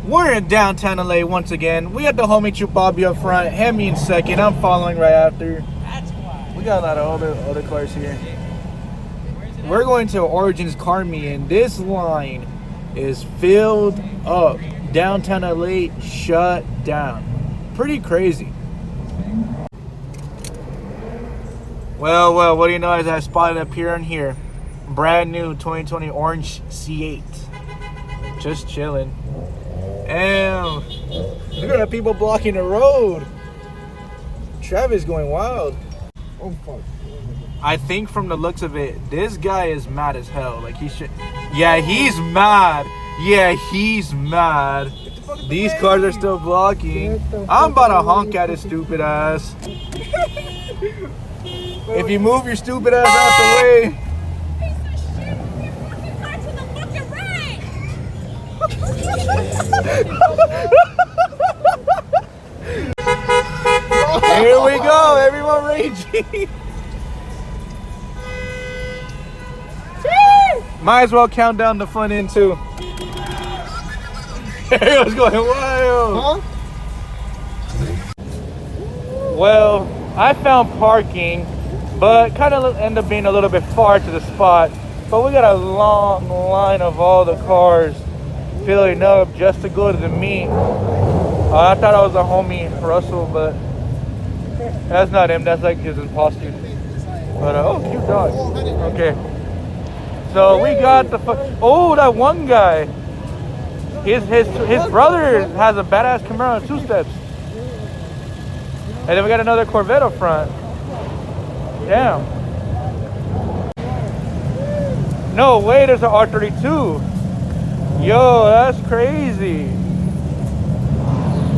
We're in downtown LA once again. We got the homie Chupabi up front, Hemi in second. I'm following right after. That's why. We got a lot of other cars here. We're going to Origins Car Meet, and this line is filled up. Downtown LA shut down. Pretty crazy. Well, what do you know, as I spotted up here and here. Brand new 2020 orange C8. Just chilling. And look at the people blocking the road. Travis going wild. Oh fuck. I think from the looks of it, this guy is mad as hell. Like he should. Yeah, he's mad. Yeah, he's mad. These cars are still blocking. I'm about to honk at his stupid ass. If you move your stupid ass out the way. Here we go, everyone raging. Might as well count down the front end too. Everyone's going wild. Huh? Well, I found parking, but kind of ended up being a little bit far to the spot. But we got a long line of all the cars filling up just to go to the meet. I thought I was a homie Russell, but that's not him. That's like his imposter. But oh, cute dog. Okay. So we got the that one guy. His brother has a badass Camaro on 2 steps. And then we got another Corvette up front. Damn. No way, there's an R32. Yo, that's crazy.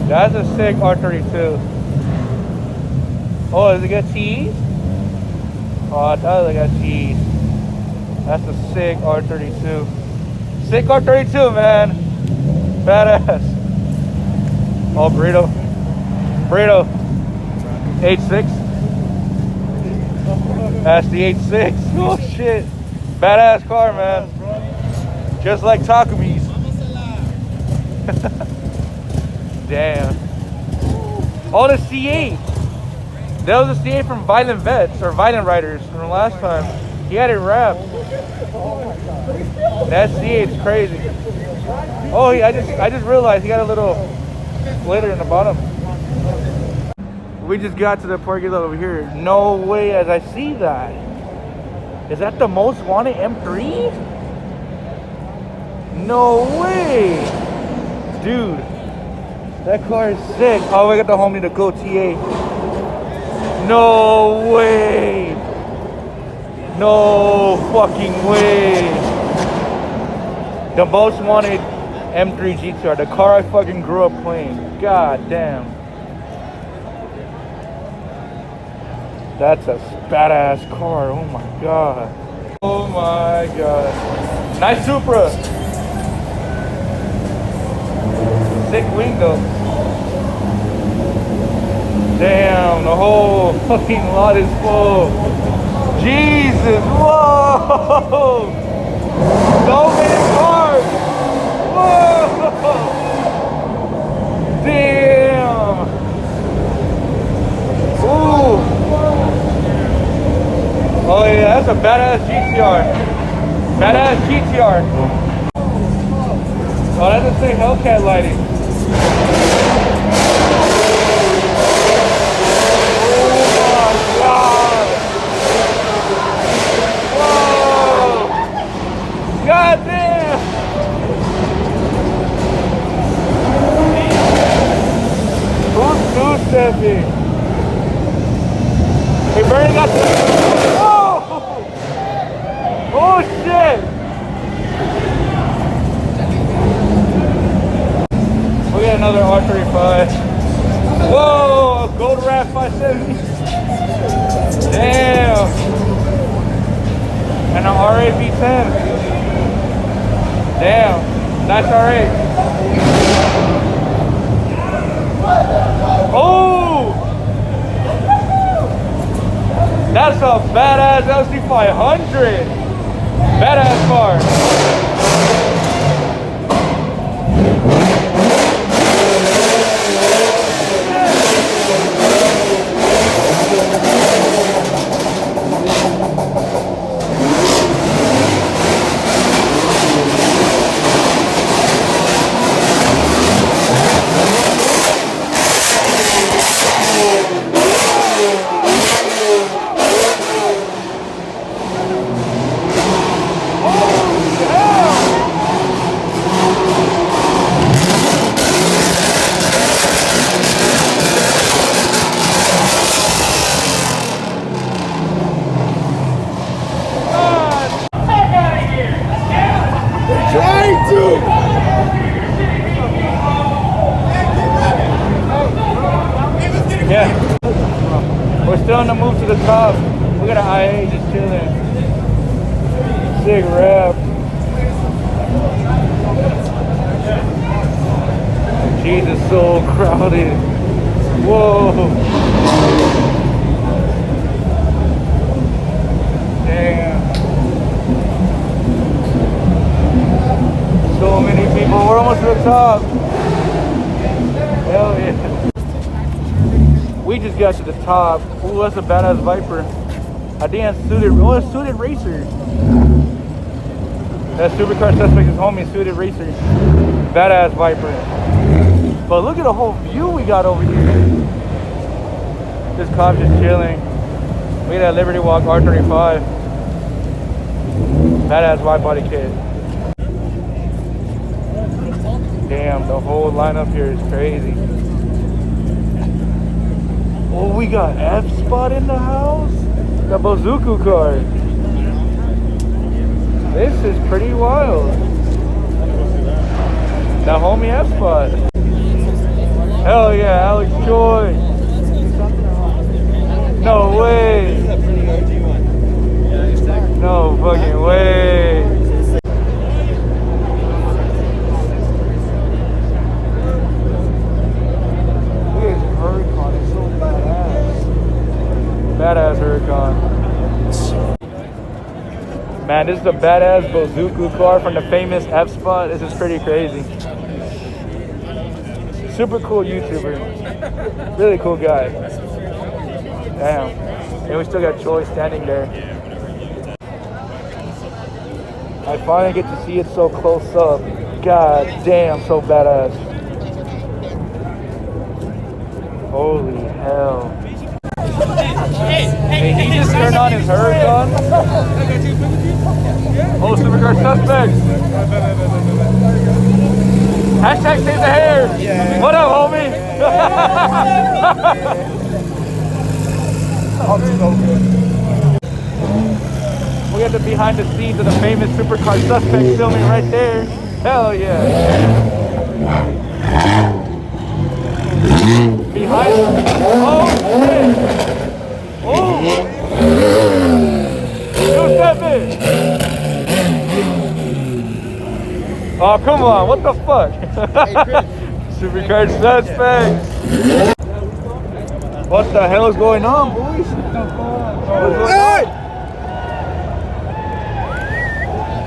That's a sick R32. Oh, does it got T's? Oh, I thought it got T's. That's a sick R32. Sick R32, man. Badass. Oh, burrito. 8.6. That's the 8.6. Oh shit. Badass car, man. Just like Takumi's. Damn. Oh, the C8. That was a C8 from Violent Vets or Violent Riders from last time. He had it wrapped. That C8's crazy. Oh, I just realized he got a little splitter in the bottom. We just got to the parking lot over here. No way, as I see that. Is that the most wanted M3? No way. Dude, that car is sick. Oh, we got the homie, the Go TA. No way. No fucking way. The most wanted M3 GTR, the car I fucking grew up playing. God damn. That's a badass car. Oh my god. Oh my god. Nice Supra. Sick wing though. Damn, the whole fucking lot is full. Jesus, whoa! So many cars! Whoa! Damn! Ooh! Oh yeah, that's a badass GTR. Badass GTR. Oh, that's a sick Hellcat lighting. God damn! Who's two-stepping? Hey, Bernie got the... Whoa! Oh, shit! We got another R35. Whoa! A Gold Wrap 570. Damn! And an RA V10. Damn, nice R8. Oh! That's a badass LC500. Badass car. top, we got an IA just chilling. Sick rep. Jesus, so crowded. Whoa. Damn. So many people. We're almost to the top. Hell yeah. We just got to the top. Ooh, that's a badass Viper. I think that's suited. Oh, it's suited racer. That supercar suspect is homie, suited racer. Badass Viper. But look at the whole view we got over here. This cop just chilling. Look at that Liberty Walk R35. Badass wide body kit. Damn, the whole lineup here is crazy. Oh, we got F-Spot in the house? The Bozuku car. This is pretty wild. The homie F-Spot. Hell yeah, Alex Choi. No way. No fucking way. Look at his Huracan, it's so badass. Badass Huracan. Man, this is the badass Bozuku car from the famous F-Spot. This is pretty crazy. Super cool YouTuber. Really cool guy. Damn. And we still got Choi standing there. I finally get to see it so close up. God damn, so badass. Holy hell. Hey, he just turned on his Huracan. Oh, supercar suspects. Hashtag save the hair. Yeah. What up, homie? We got the behind the scenes of the famous supercar suspect filming right there. Hell yeah. Behind them. Oh shit. Oh. Who's that bitch? Oh, come on. What the fuck? Supercar suspects. What the hell is going on, boys? Hey!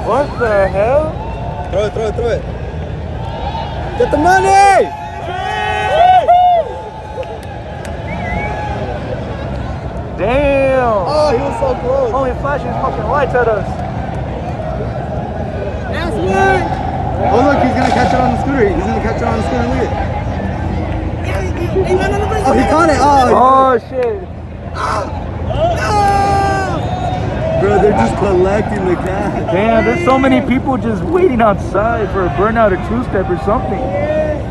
What the hell? Throw it. Get the money! Damn! Oh, he was so close. Only flashing his fucking lights at us. That's right. Oh look, he's gonna catch it on the scooter. Look at it. Oh, he caught it. Oh shit. Bro, they're just collecting the cash. Damn, there's so many people just waiting outside for a burnout or two-step or something.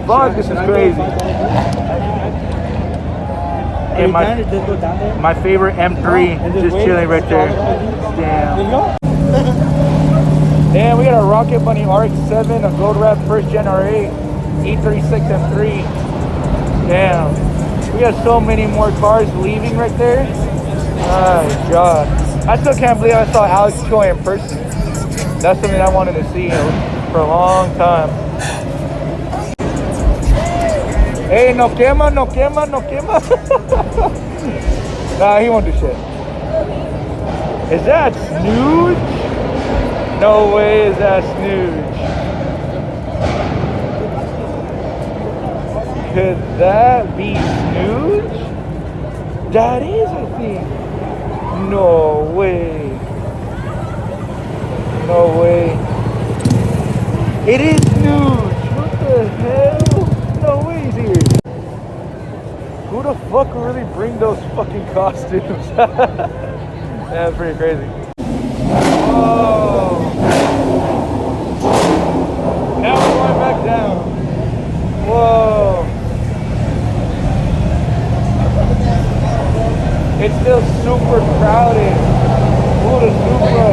Fuck, this is crazy. And my favorite M3 just chilling right there. Damn. Damn, we got a Rocket Bunny RX-7, a Gold Wrap first gen R8, E36 M3. Damn. We got so many more cars leaving right there. Oh god. I still can't believe I saw Alex Choi in person. That's something I wanted to see for a long time. Hey, no quema. Nah, he won't do shit. Is that Snooge? No way is that Snooge. Could that be Snooge? That is, I think. No way. No way. It is Snooge. What the hell? No way he's here. Who the fuck would really bring those fucking costumes? That's pretty crazy. Oh. Now we're going back down. Whoa. It's still super crowded. Ooh, the Supra.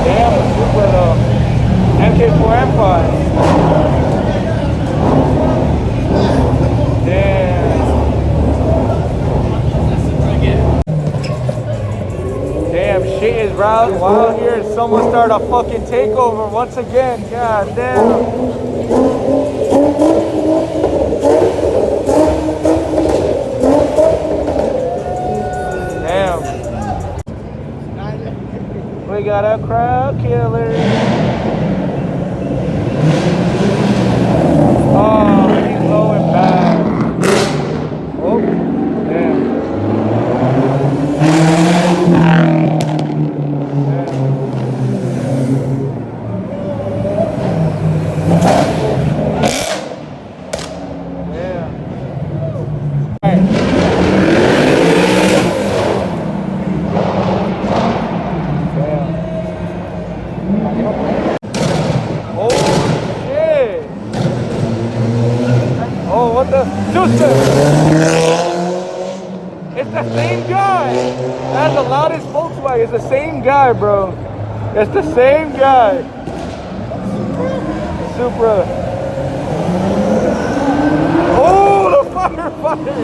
Damn, the Supra though. MK4 M5. Damn. wild here, and someone started a fucking takeover once again. God damn. Damn. We got a crowd killer. Oh, he's low and bad. Oh, damn. What the? It's the same guy. That's the loudest Volkswagen. It's the same guy, bro. It's the same guy. Supra. Oh, the firefighter.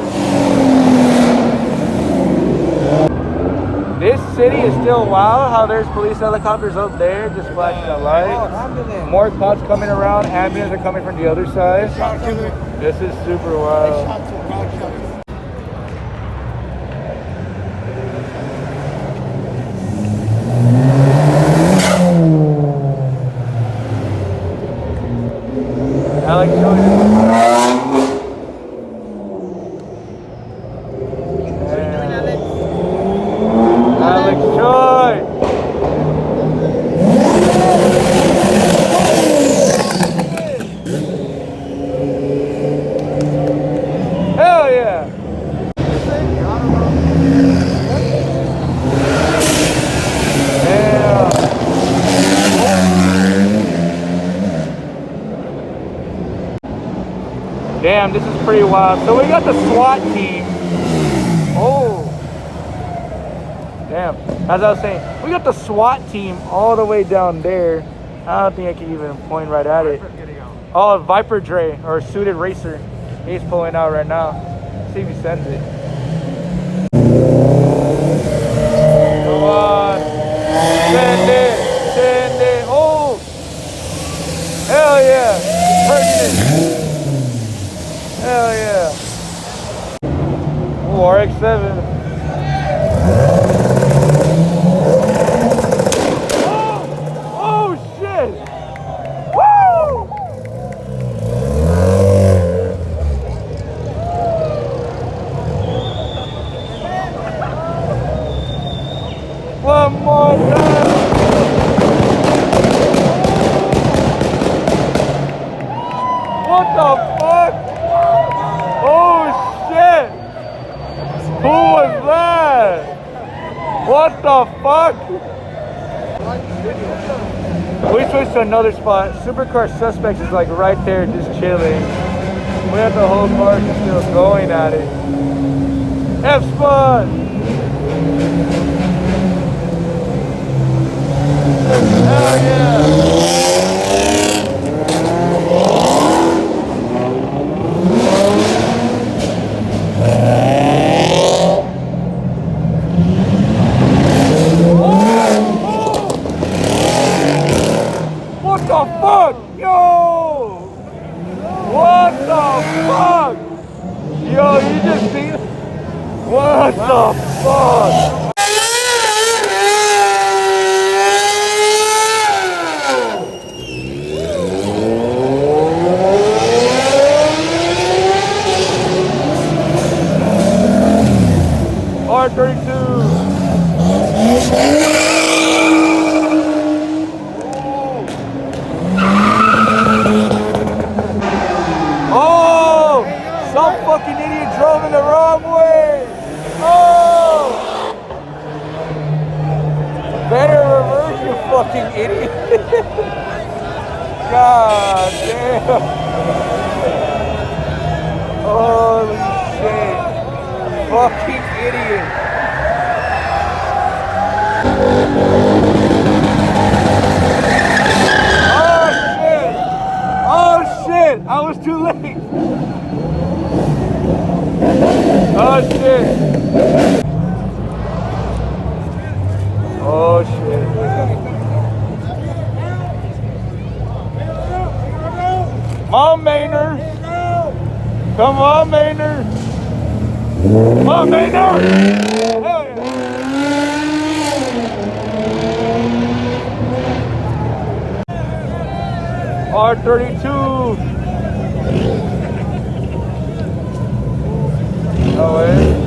This city is still wild. How there's police helicopters up there just flashing a light. More cops coming around. Ambulance are coming from the other side. This is super wild. Alex Joy. Alex Joy. Hell yeah. Damn, this is pretty wild. So we got the SWAT team. Oh. Damn. As I was saying, we got the SWAT team all the way down there. I don't think I can even point right at it. Oh, Viper Dre, or Suited Racer. He's pulling out right now. See if he sends it. Come on. Send it. Send it. Oh. Hell yeah. Perking it. Hell yeah. Ooh, RX-7. Oh shit. Woo! One more time. What the fuck? Oh shit! Who was that? What the fuck? We switched to another spot. Supercar Suspects is like right there just chilling. We have the whole car just still going at it. F-Spot! Hell yeah! What the fuck? Yo! What the fuck? Yo, you just see? What the fuck? R32. Oh! Some fucking idiot drove in the wrong way! Oh! Better reverse, you fucking idiot! God damn! Holy shit! Fucking idiot! Oh shit! I was too late! Oh shit! Oh shit! Come on, Maynard. Come on, Maynard. Hell yeah. R32. No way.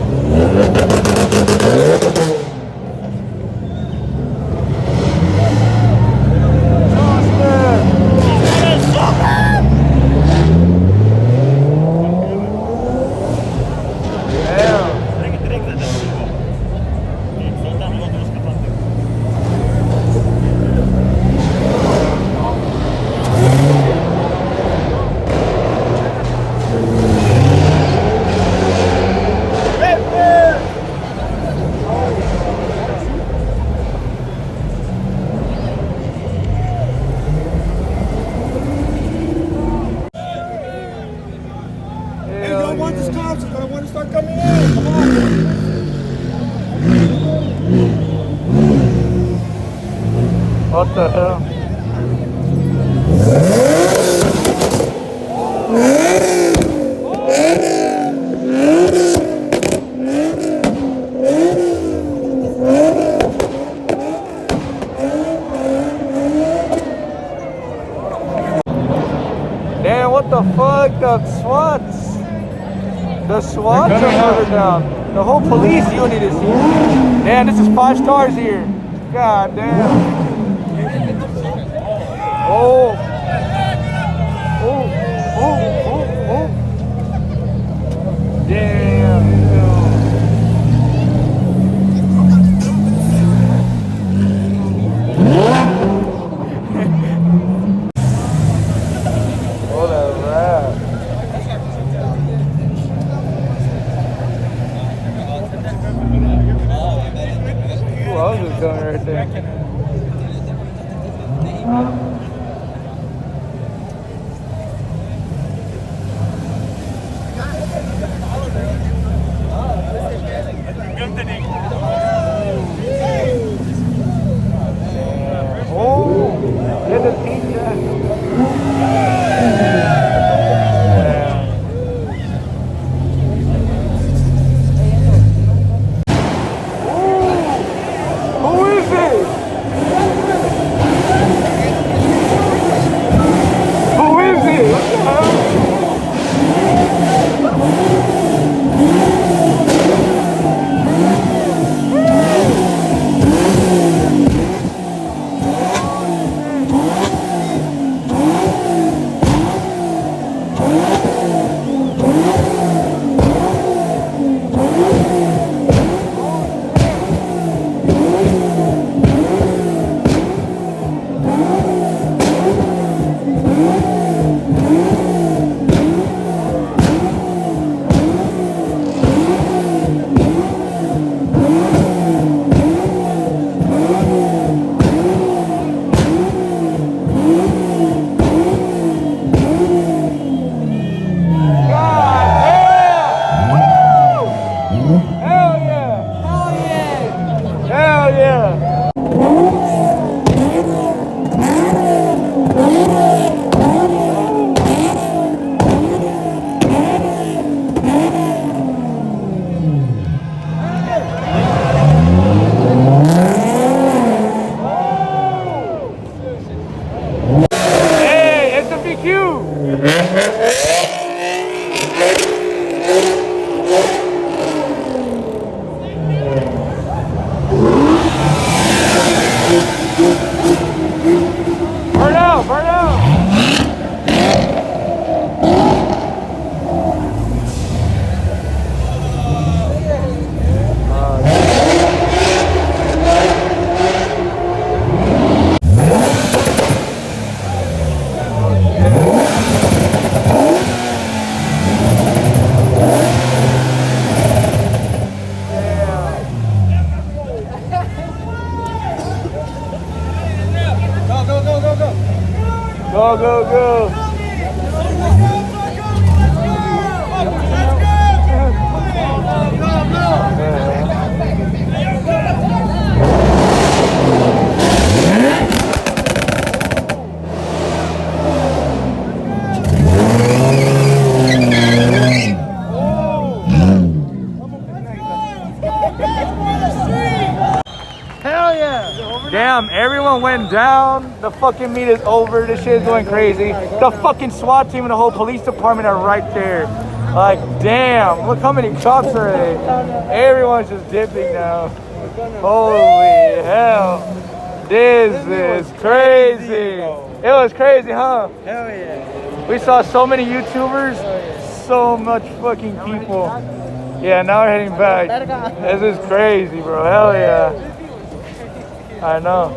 What the hell? Damn, what the fuck? The SWATs. The SWATs are further down. The whole police unit is here. Damn, this is 5 stars here. God damn. Oh. Oh. Oh. Oh. Oh. Damn. Oh, that rap. Ooh, I was just going right there. Oh, get the pizza. Who is it? Who is it? What the hell? Burn out, burn out. Go, go, go. Damn, everyone went down. The fucking meet is over. This shit is going crazy. The fucking SWAT team and the whole police department are right there. Like, damn, look how many cops are there. Everyone's just dipping now. Holy hell. This is crazy. It was crazy, huh? Hell yeah. We saw so many YouTubers, so much fucking people. Yeah, now we're heading back. This is crazy, bro. Hell yeah. I know.